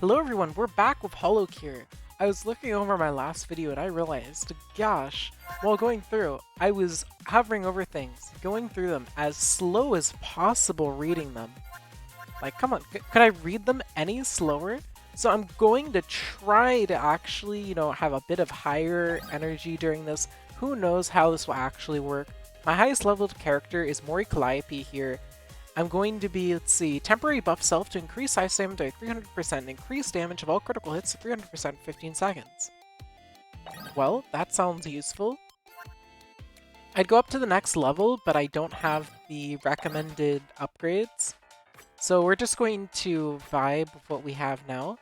Hello everyone, we're back with HoloCure. I was looking over my last video and I realized, gosh, while going through, I was hovering over things, going through them as slow as possible reading them. Like, come on, could I read them any slower? So I'm going to try to actually, have a bit of higher energy during this. Who knows how this will actually work. My highest leveled character is Calliope here. I'm going to be, let's see, temporary buff self to increase size damage by 300% and increase damage of all critical hits to 300% for 15 seconds. Well, that sounds useful. I'd go up to the next level, but I don't have the recommended upgrades. So we're just going to vibe with what we have now.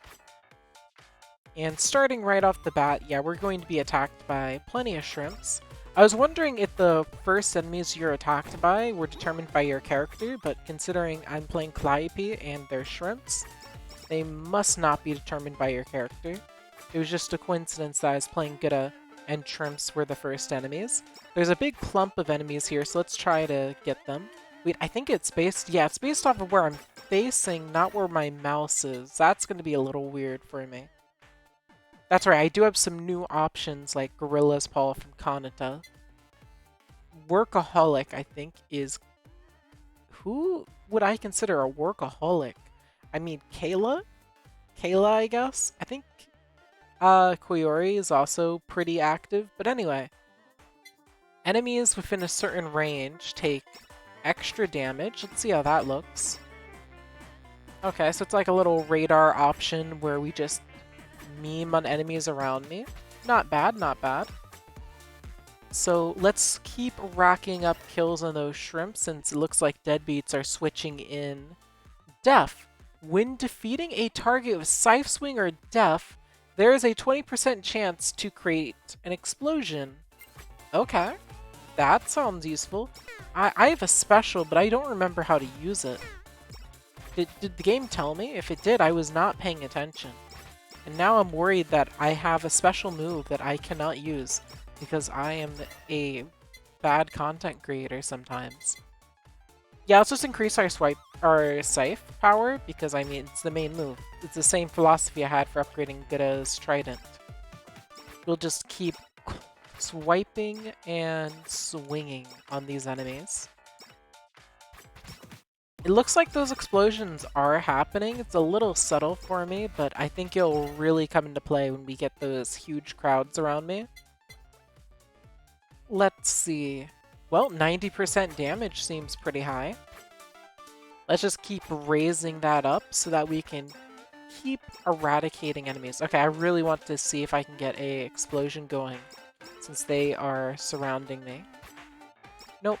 And starting right off the bat, yeah, we're going to be attacked by plenty of shrimps. I was wondering if the first enemies you're attacked by were determined by your character, but considering I'm playing Calliope and they're shrimps, they must not be determined by your character. It was just a coincidence that I was playing Gouda and shrimps were the first enemies. There's a big clump of enemies here, so let's try to get them. Wait, I think it's based off of where I'm facing, not where my mouse is. That's going to be a little weird for me. That's right, I do have some new options like Gorilla's Paw from Kanata. Workaholic, I think, is... Who would I consider a workaholic? I mean, Kayla? Kayla, I guess? I think Koyori is also pretty active, but anyway. Enemies within a certain range take extra damage. Let's see how that looks. Okay, so it's like a little radar option where we just meme on enemies around me. Not bad, not bad. So let's keep racking up kills on those shrimps since it looks like deadbeats are switching in. Death. When defeating a target with Scythe Swing or Death, there is a 20% chance to create an explosion. Okay, that sounds useful. I have a special, but I don't remember how to use it. Did the game tell me? If it did, I was not paying attention. And now I'm worried that I have a special move that I cannot use because I am a bad content creator sometimes. Yeah, let's just increase our scythe power because, I mean, it's the main move. It's the same philosophy I had for upgrading Gouda's trident. We'll just keep swiping and swinging on these enemies. It looks like those explosions are happening. It's a little subtle for me, but I think it'll really come into play when we get those huge crowds around me. Let's see. Well, 90% damage seems pretty high. Let's just keep raising that up so that we can keep eradicating enemies. Okay, I really want to see if I can get a explosion going since they are surrounding me. Nope.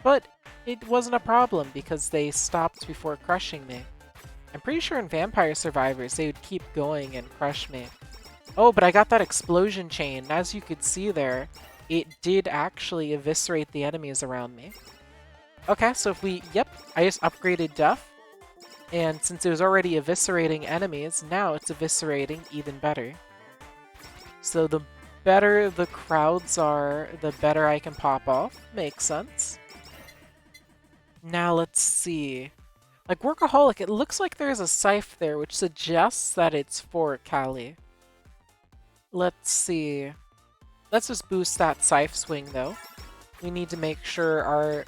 But it wasn't a problem because they stopped before crushing me. I'm pretty sure in Vampire Survivors they would keep going and crush me. Oh, but I got that explosion chain. As you could see there, it did actually eviscerate the enemies around me. Okay, so if we... Yep, I just upgraded Death. And since it was already eviscerating enemies, now it's eviscerating even better. So the better the crowds are, the better I can pop off. Makes sense. Now let's see. Like Workaholic, it looks like there's a scythe there, which suggests that it's for Callie. Let's see. Let's just boost that scythe swing though. We need to make sure our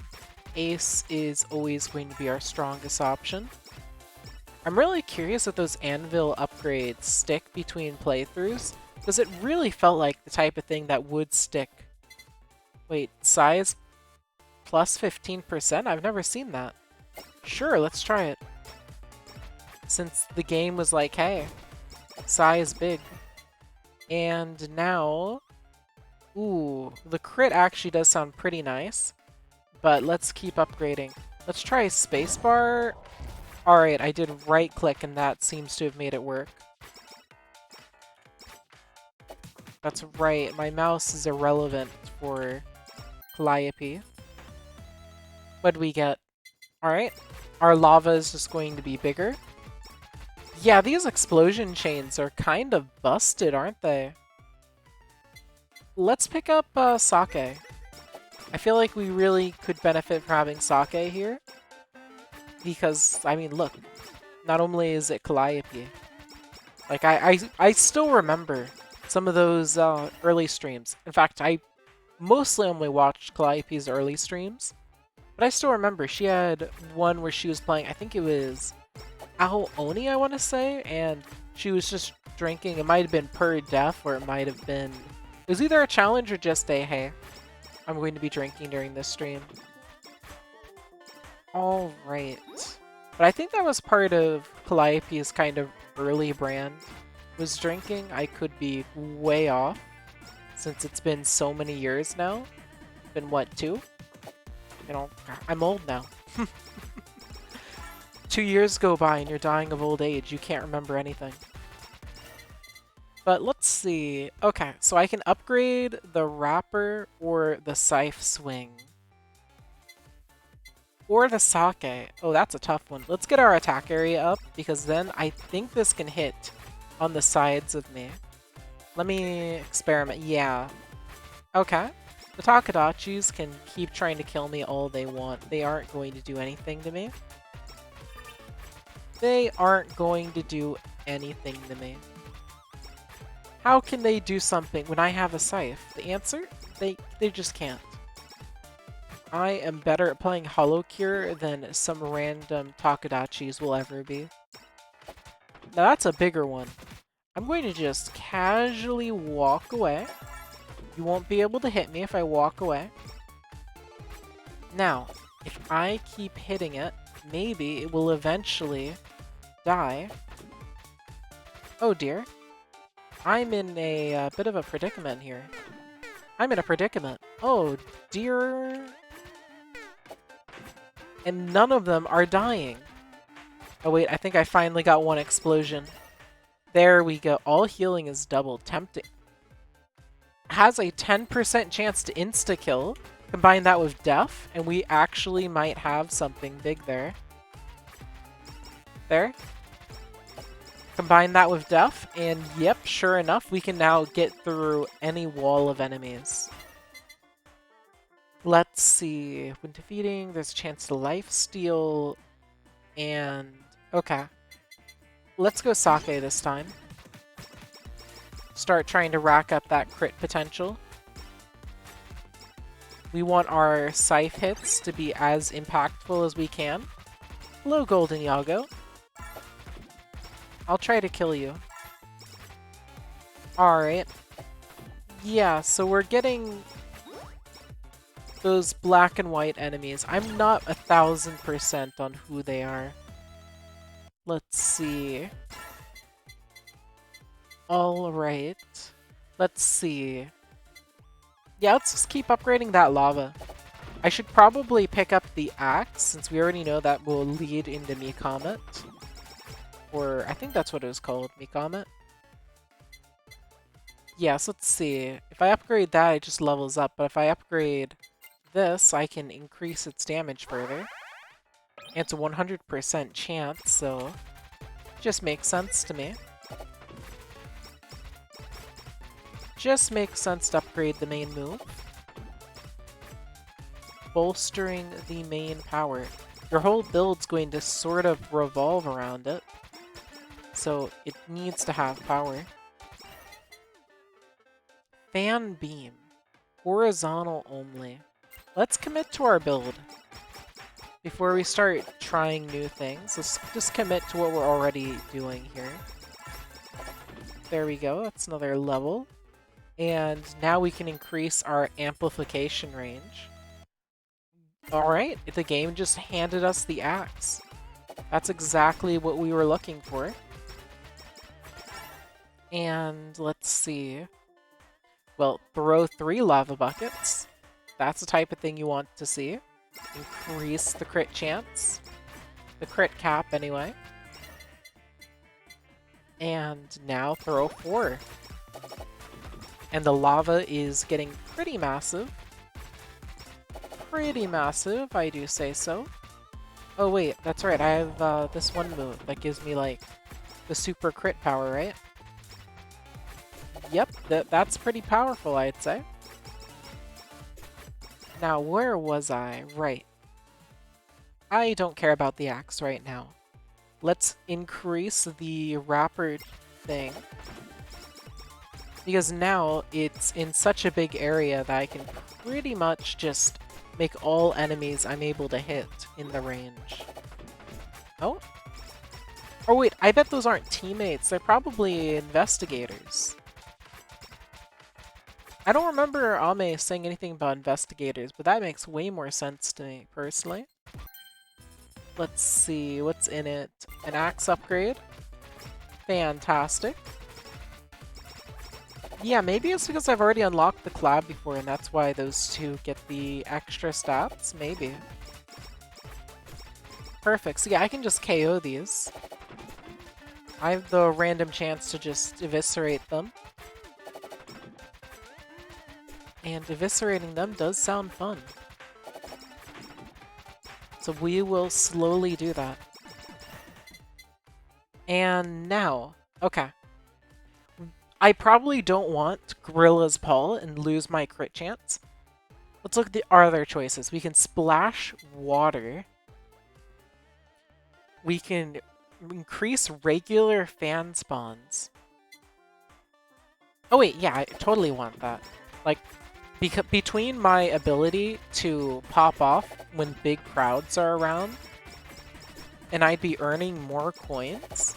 ace is always going to be our strongest option. I'm really curious if those anvil upgrades stick between playthroughs, because it really felt like the type of thing that would stick. Wait, size plus 15%? I've never seen that. Sure, let's try it. Since the game was like, hey, size big. And now... Ooh, the crit actually does sound pretty nice. But let's keep upgrading. Let's try spacebar. Alright, I did right click and that seems to have made it work. That's right, my mouse is irrelevant for Calliope. What do we get? Alright, our lava is just going to be bigger. Yeah, these explosion chains are kind of busted, aren't they? Let's pick up Sake. I feel like we really could benefit from having Sake here. Because, I mean, look. not only is it Calliope, like I still remember some of those early streams. In fact, I mostly only watched Calliope's early streams, but I still remember she had one where she was playing, I think it was Ao Oni, I want to say, and she was just drinking. It might have been per death, or it might have been... It was either a challenge or just a, hey, I'm going to be drinking during this stream. Alright. But I think that was part of Calliope's kind of early brand, was drinking. I could be way off, since it's been so many years now. Been what, 2? You know, I'm old now. 2 years go by and you're dying of old age. You can't remember anything. But let's see. Okay, so I can upgrade the wrapper or the scythe swing. Or the sake. Oh, that's a tough one. Let's get our attack area up, because then I think this can hit on the sides of me. Let me experiment. Yeah. Okay. The Takadachis can keep trying to kill me all they want. They aren't going to do anything to me. They aren't going to do anything to me. How can they do something when I have a scythe? The answer? They just can't. I am better at playing HoloCure than some random Takadachis will ever be. Now that's a bigger one. I'm going to just casually walk away. You won't be able to hit me if I walk away. Now, if I keep hitting it, maybe it will eventually die. Oh dear. I'm in a bit of a predicament here. I'm in a predicament. Oh dear. And none of them are dying. Oh wait, I think I finally got one explosion. There we go. All healing is doubled. Tempting. Has a 10% chance to insta-kill. Combine that with death, and we actually might have something big there. There. Combine that with death, and yep, sure enough, we can now get through any wall of enemies. Let's see. When defeating, there's a chance to lifesteal, and... okay. Let's go Sake this time. Start trying to rack up that crit potential. We want our scythe hits to be as impactful as we can. Hello, Golden Yago. I'll try to kill you. Alright. Yeah, so we're getting those black and white enemies. I'm not 1000% on who they are. Let's see. Alright. Let's see. Yeah, let's just keep upgrading that lava. I should probably pick up the axe, since we already know that will lead into Mikomet. Or, I think that's what it was called, Mikomet. Yes, let's see. If I upgrade that, it just levels up, but if I upgrade this, I can increase its damage further. And it's a 100% chance, so it just makes sense to me. Just makes sense to upgrade the main move. Bolstering the main power. Your whole build's going to sort of revolve around it, so it needs to have power. Fan beam. Horizontal only. Let's commit to our build. Before we start trying new things, let's just commit to what we're already doing here. There we go, that's another level. And now we can increase our amplification range. Alright, the game just handed us the axe. That's exactly what we were looking for. And let's see. Well, throw 3 lava buckets. That's the type of thing you want to see. Increase the crit chance. The crit cap, anyway. And now throw 4. And the lava is getting pretty massive. Pretty massive, I do say so. Oh wait, that's right, I have this one move that gives me, like, the super crit power, right? Yep, that's pretty powerful, I'd say. Now, where was I? Right. I don't care about the axe right now. let's increase the wrapper thing. Because now it's in such a big area that I can pretty much just make all enemies I'm able to hit in the range. Oh? Oh wait, I bet those aren't teammates. They're probably investigators. I don't remember Ame saying anything about investigators, but that makes way more sense to me, personally. Let's see, what's in it? An axe upgrade. Fantastic. Yeah, maybe it's because I've already unlocked the collab before, and that's why those two get the extra stats. Maybe. Perfect. So yeah, I can just KO these. I have the random chance to just eviscerate them. And eviscerating them does sound fun. So we will slowly do that. And now, okay. I probably don't want Gorilla's Paw and lose my crit chance. Let's look at our other choices. We can splash water. We can increase regular fan spawns. Oh wait, yeah, I totally want that. Like, between my ability to pop off when big crowds are around, and I'd be earning more coins.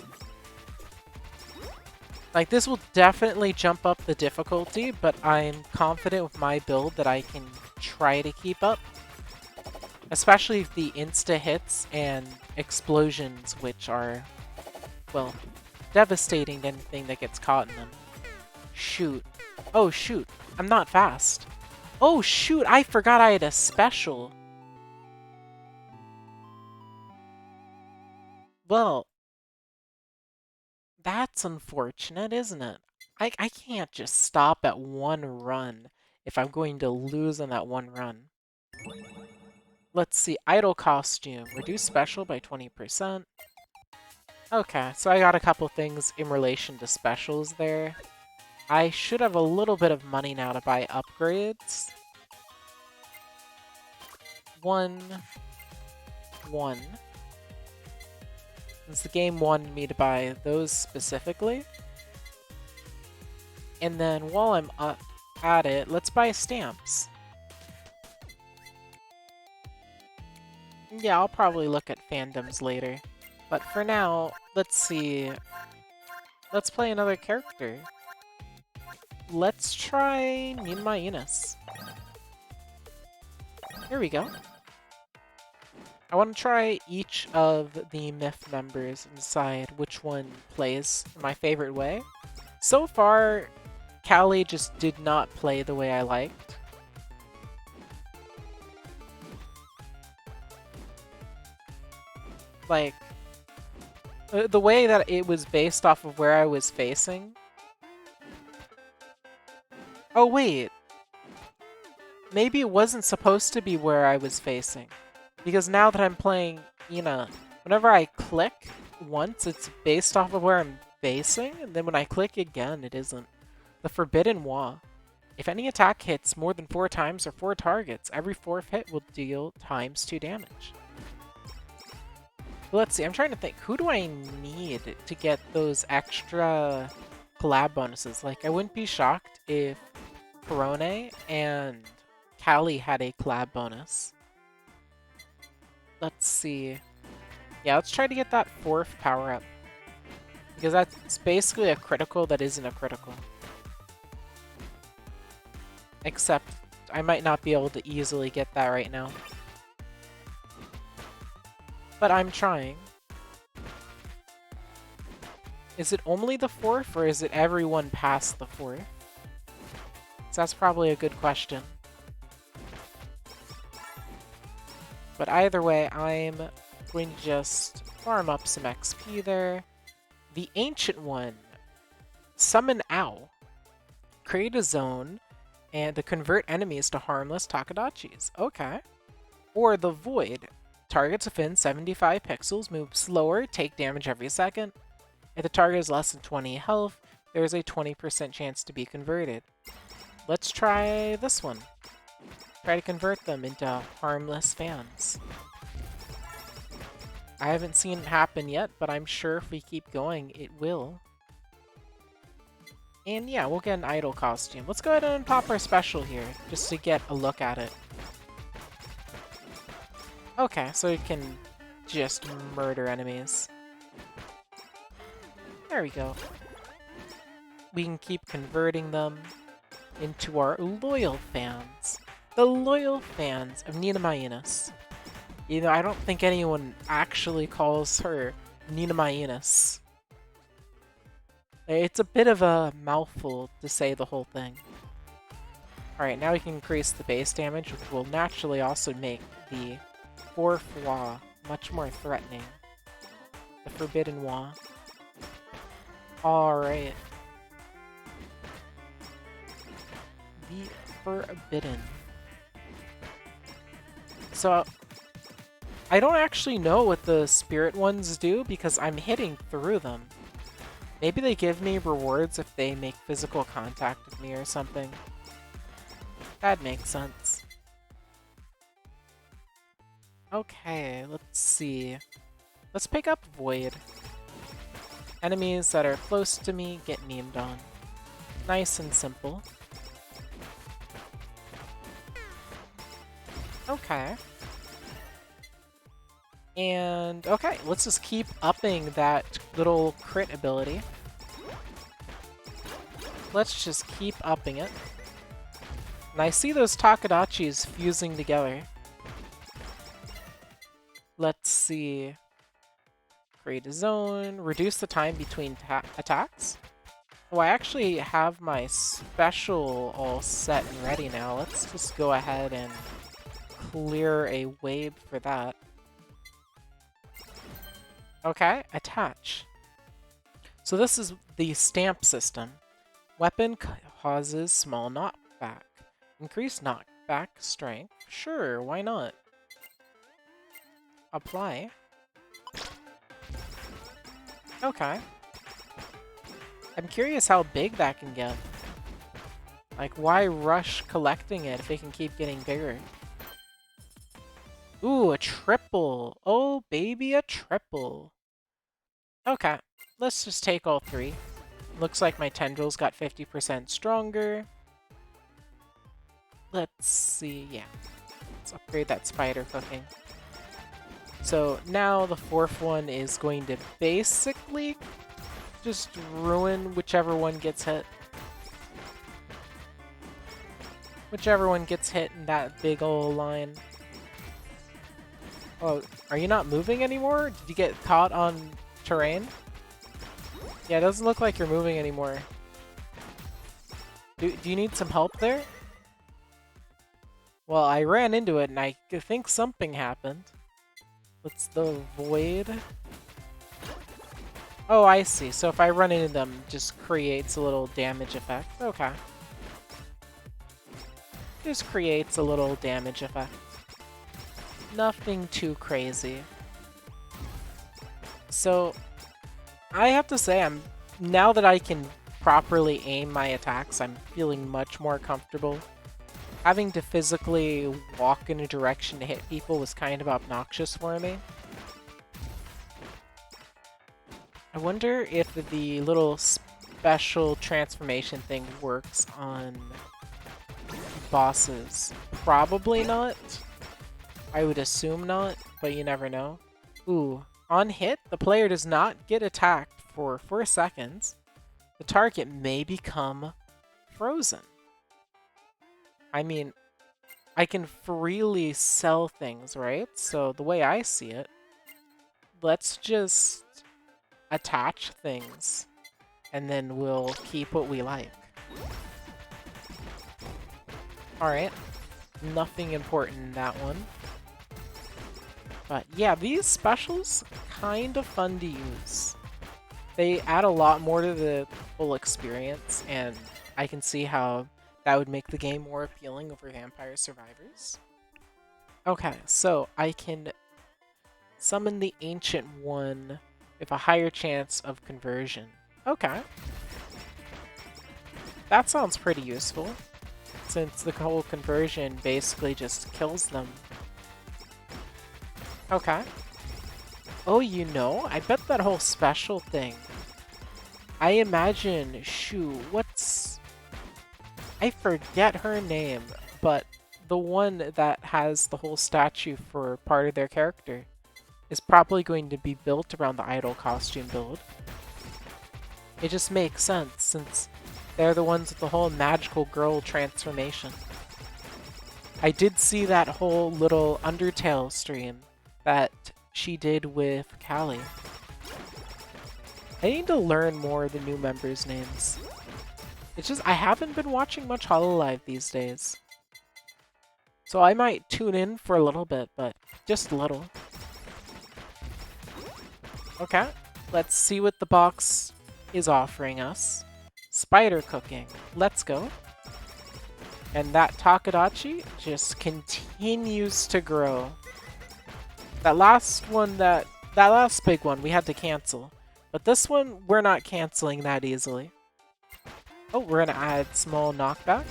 Like, this will definitely jump up the difficulty, but I'm confident with my build that I can try to keep up. Especially the insta-hits and explosions, which are, well, devastating to anything that gets caught in them. Shoot. Oh, shoot. I'm not fast. Oh, shoot. I forgot I had a special. Well, that's unfortunate, isn't it? I can't just stop at one run if I'm going to lose on that one run. Let's see. Idol costume. Reduce special by 20%. Okay, so I got a couple things in relation to specials there. I should have a little bit of money now to buy upgrades. One. Since the game wanted me to buy those specifically. And then while I'm at it, let's buy stamps. Yeah, I'll probably look at fandoms later. But for now, let's see. Let's play another character. Let's try Ninma Ines. Here we go. I want to try each of the Myth members and decide which one plays in my favorite way. So far, Callie just did not play the way I liked. Like, the way that it was based off of where I was facing. Oh wait, maybe it wasn't supposed to be where I was facing. Because now that I'm playing Ina, whenever I click once, it's based off of where I'm facing, and then when I click again, it isn't. The Forbidden Wa. If any attack hits more than 4 times or 4 targets, every 4th hit will deal ×2 damage. Let's see, I'm trying to think, who do I need to get those extra collab bonuses? Like, I wouldn't be shocked if Corone and Callie had a collab bonus. Let's see. Yeah, let's try to get that 4th power-up. Because that's basically a critical that isn't a critical. Except, I might not be able to easily get that right now. But I'm trying. Is it only the 4th, or is it everyone past the 4th? So that's probably a good question. But either way, I'm going to just farm up some XP there. The Ancient One. Summon Owl. Create a zone and to convert enemies to harmless Takadachis. Okay. Or the Void. Targets within 75 pixels move slower, take damage every second. If the target is less than 20 health, there is a 20% chance to be converted. Let's try this one. Try to convert them into harmless fans. I haven't seen it happen yet, but I'm sure if we keep going, it will. And yeah, we'll get an idol costume. Let's go ahead and pop our special here, just to get a look at it. Okay, so it can just murder enemies. There we go. We can keep converting them into our loyal fans. The loyal fans of Nina Maenus. You know, I don't think anyone actually calls her Nina Maenus. It's a bit of a mouthful to say the whole thing. Alright, now we can increase the base damage, which will naturally also make the fourth Wa much more threatening. The Forbidden Wa. Alright. The Forbidden. So, I don't actually know what the spirit ones do because I'm hitting through them. Maybe they give me rewards if they make physical contact with me or something. That makes sense. Okay, let's see. Let's pick up Void. Enemies that are close to me get memed on. Nice and simple. Okay. And, okay, let's just keep upping that little crit ability. Let's just keep upping it. And I see those Takadachis fusing together. Let's see. Create a zone. Reduce the time between attacks. Oh, I actually have my special all set and ready now. Let's just go ahead and clear a wave for that. Okay, attach. So this is the stamp system. Weapon causes small knockback. Increase knockback strength. Sure, why not? Apply. Okay. I'm curious how big that can get. Like, why rush collecting it if it can keep getting bigger? Ooh, a triple. Oh, baby, a triple. Okay, let's just take all three. Looks like my tendrils got 50% stronger. Let's see, yeah. Let's upgrade that spider cooking. So now the fourth one is going to basically just ruin whichever one gets hit. Whichever one gets hit in that big ol' line. Oh, are you not moving anymore? Did you get caught on terrain? Yeah, it doesn't look like you're moving anymore. Do you need some help there? Well, I ran into it and I think something happened. What's the void? Oh, I see. So if I run into them, it just creates a little damage effect. Okay. Just creates a little damage effect. Nothing too crazy. So, I have to say, now that I can properly aim my attacks, I'm feeling much more comfortable. Having to physically walk in a direction to hit people was kind of obnoxious for me. I wonder if the little special transformation thing works on bosses. Probably not. I would assume not, but you never know. Ooh, on hit, the player does not get attacked for 4 seconds. The target may become frozen. I mean, I can freely sell things, right? So the way I see it, let's just attach things, and then we'll keep what we like. Alright, nothing important in that one. But yeah, these specials, kind of fun to use. They add a lot more to the full experience, and I can see how that would make the game more appealing over Vampire Survivors. Okay, so I can summon the Ancient One with a higher chance of conversion. Okay. That sounds pretty useful, since the whole conversion basically just kills them. Okay. Oh, you know, I bet that whole special thing. I imagine, shoot, I forget her name, but the one that has the whole statue for part of their character is probably going to be built around the idol costume build. It just makes sense since they're the ones with the whole magical girl transformation. I did see that whole little Undertale stream that she did with Callie. I need to learn more of the new members' names. It's just I haven't been watching much Hololive these days. So I might tune in for a little bit, but just a little. Okay, let's see what the box is offering us. Spider cooking. Let's go. And that Takadachi just continues to grow. That last one, that last big one, we had to cancel. But this one, we're not canceling that easily. Oh, we're gonna add small knockback.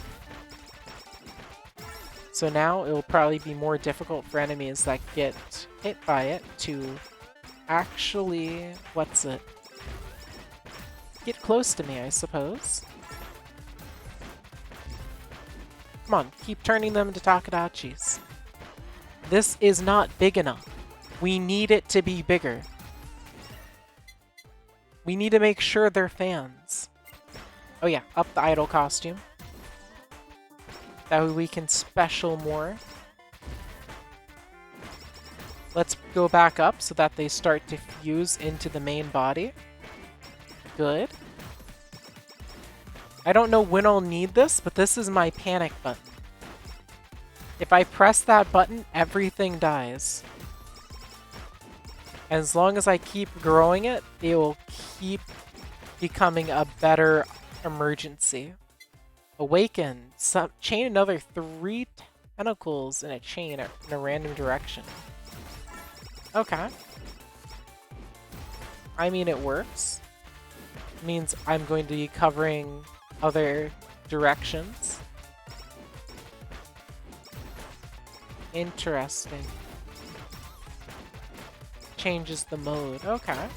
So now it will probably be more difficult for enemies that get hit by it to actually, get close to me, I suppose. Come on, keep turning them into Takadachis. This is not big enough. We need it to be bigger. We need to make sure they're fans. Oh yeah, up the idol costume. That way we can special more. Let's go back up so that they start to fuse into the main body. Good. I don't know when I'll need this, but this is my panic button. If I press that button, everything dies. As long as I keep growing it, it will keep becoming a better emergency. Awaken. Chain another 3 tentacles in a chain in a random direction. Okay. I mean, it works. It means I'm going to be covering other directions. Interesting. Changes the mode. Okay.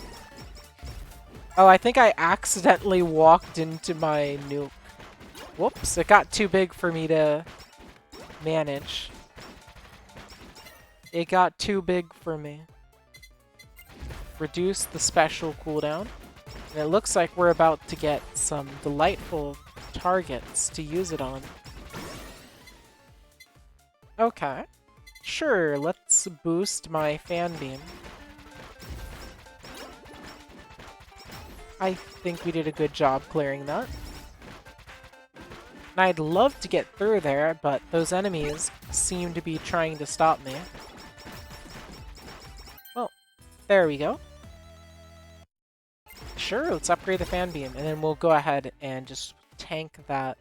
Oh, I think I accidentally walked into my nuke. Whoops, it got too big for me to manage. It got too big for me. Reduce the special cooldown. And it looks like we're about to get some delightful targets to use it on. Okay. Sure, let's boost my fan beam. I think we did a good job clearing that. And I'd love to get through there, but those enemies seem to be trying to stop me. Well, there we go. Sure, let's upgrade the fan beam, and then we'll go ahead and just tank that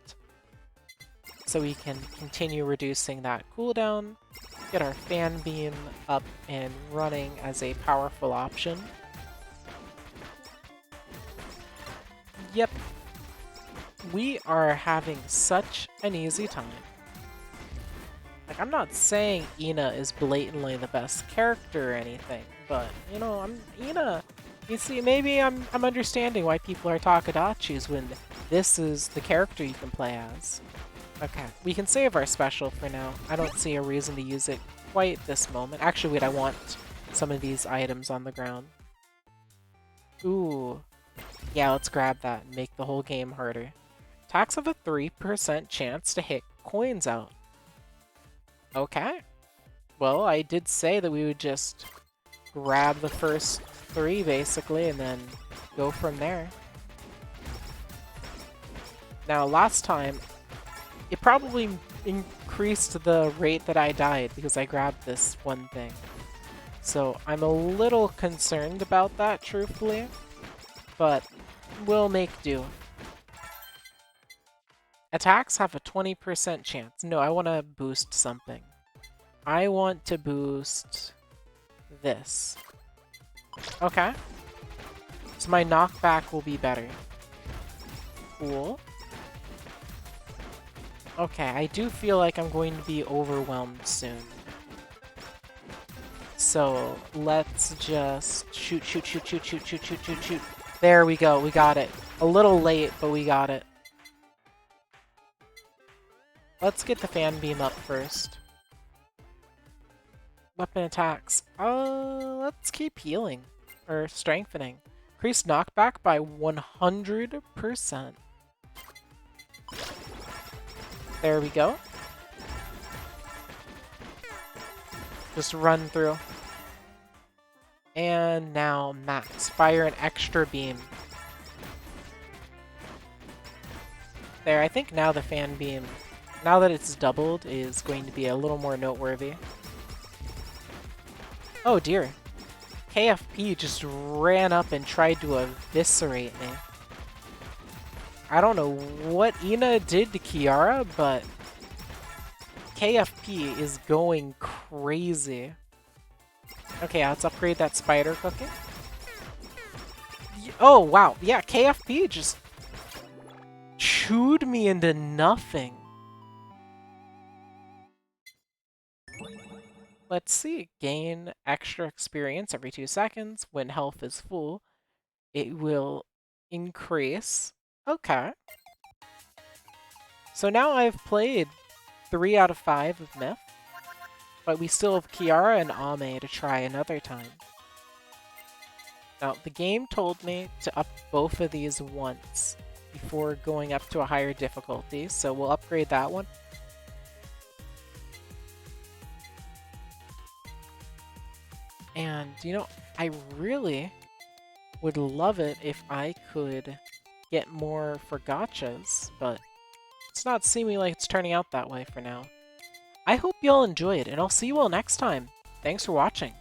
so we can continue reducing that cooldown, get our fan beam up and running as a powerful option. Yep. We are having such an easy time. Like, I'm not saying Ina is blatantly the best character or anything, but, you know, Ina. You see, maybe I'm understanding why people are Takadachis when this is the character you can play as. Okay, we can save our special for now. I don't see a reason to use it quite this moment. Actually, wait, I want some of these items on the ground. Ooh. Yeah, let's grab that and make the whole game harder. Attacks have a 3% chance to hit coins out. Okay. Well, I did say that we would just grab the first 3, basically, and then go from there. Now, last time, it probably increased the rate that I died because I grabbed this one thing. So I'm a little concerned about that, truthfully, but we'll make do. Attacks have a 20% chance. No, I want to boost something. I want to boost this. Okay. So my knockback will be better. Cool. Okay, I do feel like I'm going to be overwhelmed soon. So let's just shoot, shoot, shoot, shoot, shoot, shoot, shoot, shoot, shoot. There we go. We got it. A little late, but we got it. Let's get the fan beam up first. Weapon attacks. Let's keep healing. Or strengthening. Increase knockback by 100%. There we go. Just run through. And now max. Fire an extra beam. There, I think now the fan beam, now that it's doubled, is going to be a little more noteworthy. Oh dear. KFP just ran up and tried to eviscerate me. I don't know what Ina did to Kiara, but KFP is going crazy. Okay, let's upgrade that spider cooking. Oh, wow. Yeah, KFP just chewed me into nothing. Let's see. Gain extra experience every 2 seconds. When health is full, it will increase. Okay. So now I've played 3 out of 5 of Myth, but we still have Kiara and Ame to try another time. Now, the game told me to up both of these once before going up to a higher difficulty, so we'll upgrade that one. And, you know, I really would love it if I could get more for gachas, but it's not seeming like it's turning out that way for now. I hope you all enjoyed, and I'll see you all next time. Thanks for watching.